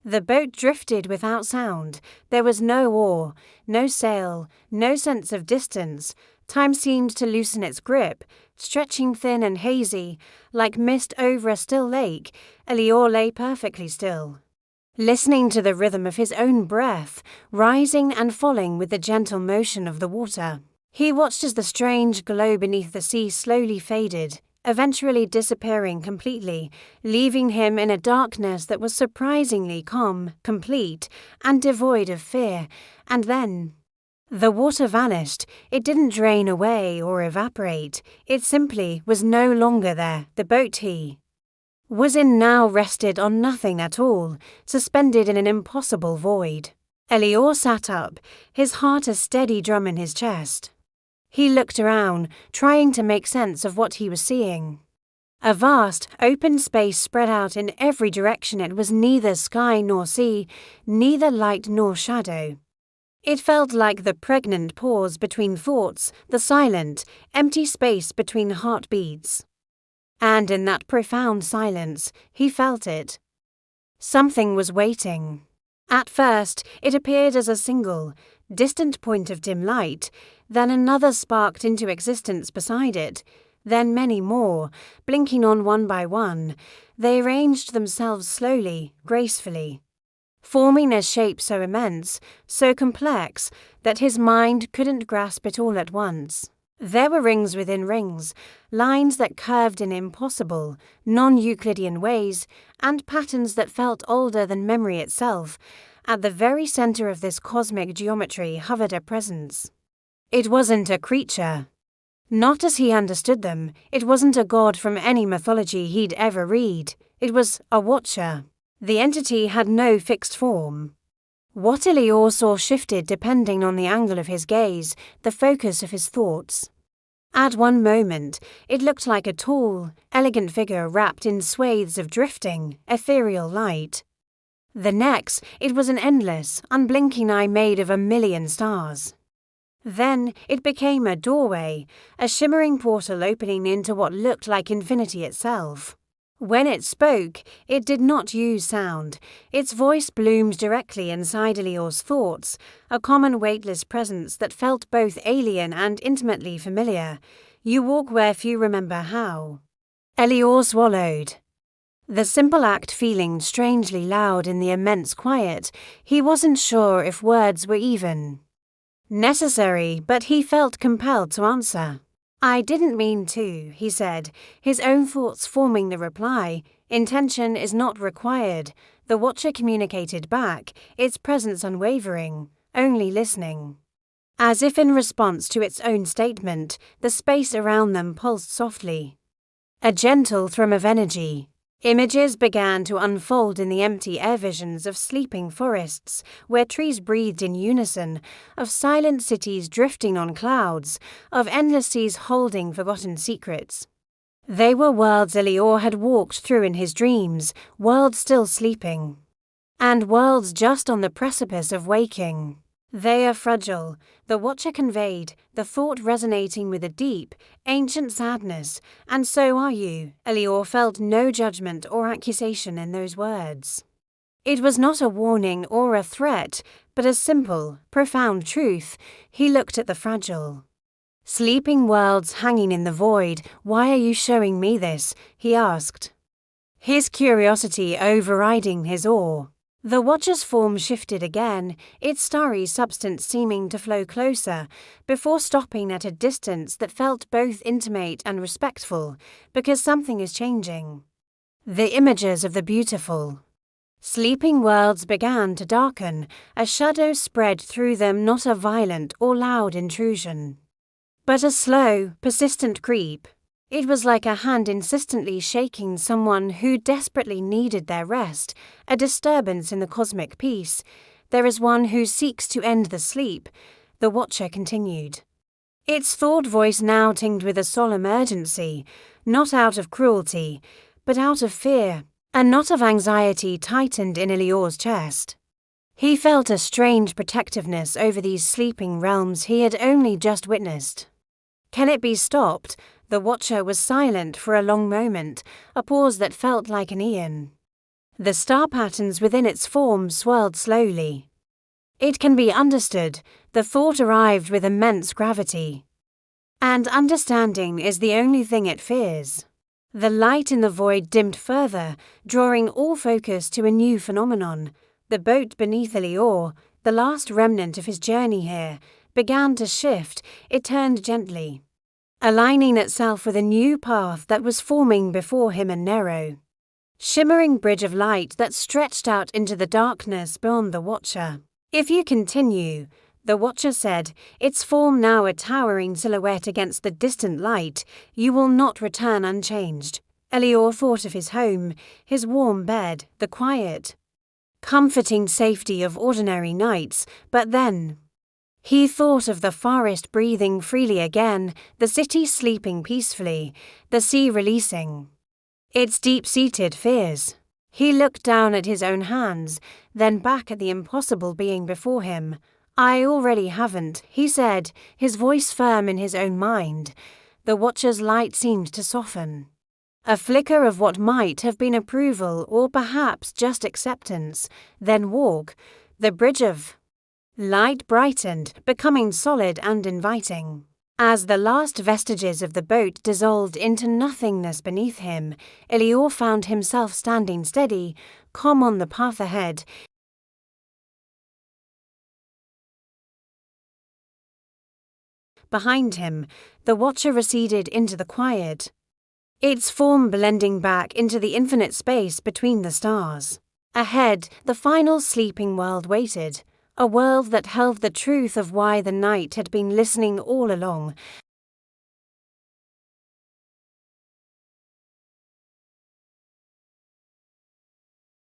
The boat drifted without sound. There was no oar, no sail, no sense of distance. Time seemed to loosen its grip, stretching thin and hazy, like mist over a still lake. Elior lay perfectly still, listening to the rhythm of his own breath, rising and falling with the gentle motion of the water. He watched as the strange glow beneath the sea slowly faded, eventually disappearing completely, leaving him in a darkness that was surprisingly calm, complete, and devoid of fear. And then the water vanished. It didn't drain away or evaporate. It simply was no longer there. The boat he was in now rested on nothing at all, suspended in an impossible void. Elior sat up, his heart a steady drum in his chest. He looked around, trying to make sense of what he was seeing. A vast, open space spread out in every direction. It was neither sky nor sea, neither light nor shadow. It felt like the pregnant pause between thoughts, the silent, empty space between heartbeats. And in that profound silence, he felt it. Something was waiting. At first, it appeared as a single, distant point of dim light, then another sparked into existence beside it, then many more, blinking on one by one. They arranged themselves slowly, gracefully, forming a shape so immense, so complex, that his mind couldn't grasp it all at once. There were rings within rings, lines that curved in impossible, non-Euclidean ways, and patterns that felt older than memory itself. At the very center of this cosmic geometry hovered a presence. It wasn't a creature. Not as he understood them. It wasn't a god from any mythology he'd ever read. It was a watcher. The entity had no fixed form. What Elior saw shifted depending on the angle of his gaze, the focus of his thoughts. At one moment, it looked like a tall, elegant figure wrapped in swathes of drifting, ethereal light. The next, it was an endless, unblinking eye made of 1,000,000 stars. Then it became a doorway, a shimmering portal opening into what looked like infinity itself. When it spoke, it did not use sound. Its voice bloomed directly inside Elior's thoughts, a common weightless presence that felt both alien and intimately familiar. You walk where few remember how. Elior swallowed. The simple act feeling strangely loud in the immense quiet. He wasn't sure if words were even necessary, but he felt compelled to answer. "I didn't mean to," he said, his own thoughts forming the reply. "Intention is not required." The watcher communicated back, its presence unwavering, only listening. As if in response to its own statement, the space around them pulsed softly. A gentle thrum of energy. Images began to unfold in the empty air, visions of sleeping forests where trees breathed in unison, of silent cities drifting on clouds, of endless seas holding forgotten secrets. They were worlds Elior had walked through in his dreams, worlds still sleeping, and worlds just on the precipice of waking. "They are fragile," the watcher conveyed, the thought resonating with a deep, ancient sadness. "And so are you." Elior felt no judgment or accusation in those words. It was not a warning or a threat, but a simple, profound truth. He looked at the fragile, sleeping worlds hanging in the void. "Why are you showing me this?" he asked, his curiosity overriding his awe. The watcher's form shifted again, its starry substance seeming to flow closer, before stopping at a distance that felt both intimate and respectful, because something is changing. The images of the beautiful, sleeping worlds began to darken, a shadow spread through them, not a violent or loud intrusion, but a slow, persistent creep. It was like a hand insistently shaking someone who desperately needed their rest, a disturbance in the cosmic peace. "There is one who seeks to end the sleep," the watcher continued. Its thought voice now tinged with a solemn urgency, not out of cruelty, but out of fear. A knot of anxiety tightened in Elior's chest. He felt a strange protectiveness over these sleeping realms he had only just witnessed. "Can it be stopped?" The watcher was silent for a long moment, a pause that felt like an eon. The star patterns within its form swirled slowly. It can be understood, the thought arrived with immense gravity. And understanding is the only thing it fears. The light in the void dimmed further, drawing all focus to a new phenomenon. The boat beneath Elior, the last remnant of his journey here, began to shift. It turned gently, aligning itself with a new path that was forming before him, a narrow, shimmering bridge of light that stretched out into the darkness beyond the Watcher. "If you continue," the Watcher said, its form now a towering silhouette against the distant light, "you will not return unchanged." Elior thought of his home, his warm bed, the quiet, comforting safety of ordinary nights, but then he thought of the forest breathing freely again, the city sleeping peacefully, the sea releasing its deep-seated fears. He looked down at his own hands, then back at the impossible being before him. "I already haven't," he said, his voice firm in his own mind. The Watcher's light seemed to soften. A flicker of what might have been approval or perhaps just acceptance, then walk. The bridge of light brightened, becoming solid and inviting. As the last vestiges of the boat dissolved into nothingness beneath him, Elior found himself standing steady, calm on the path ahead. Behind him, the Watcher receded into the quiet, its form blending back into the infinite space between the stars. Ahead, the final sleeping world waited, a world that held the truth of why the night had been listening all along.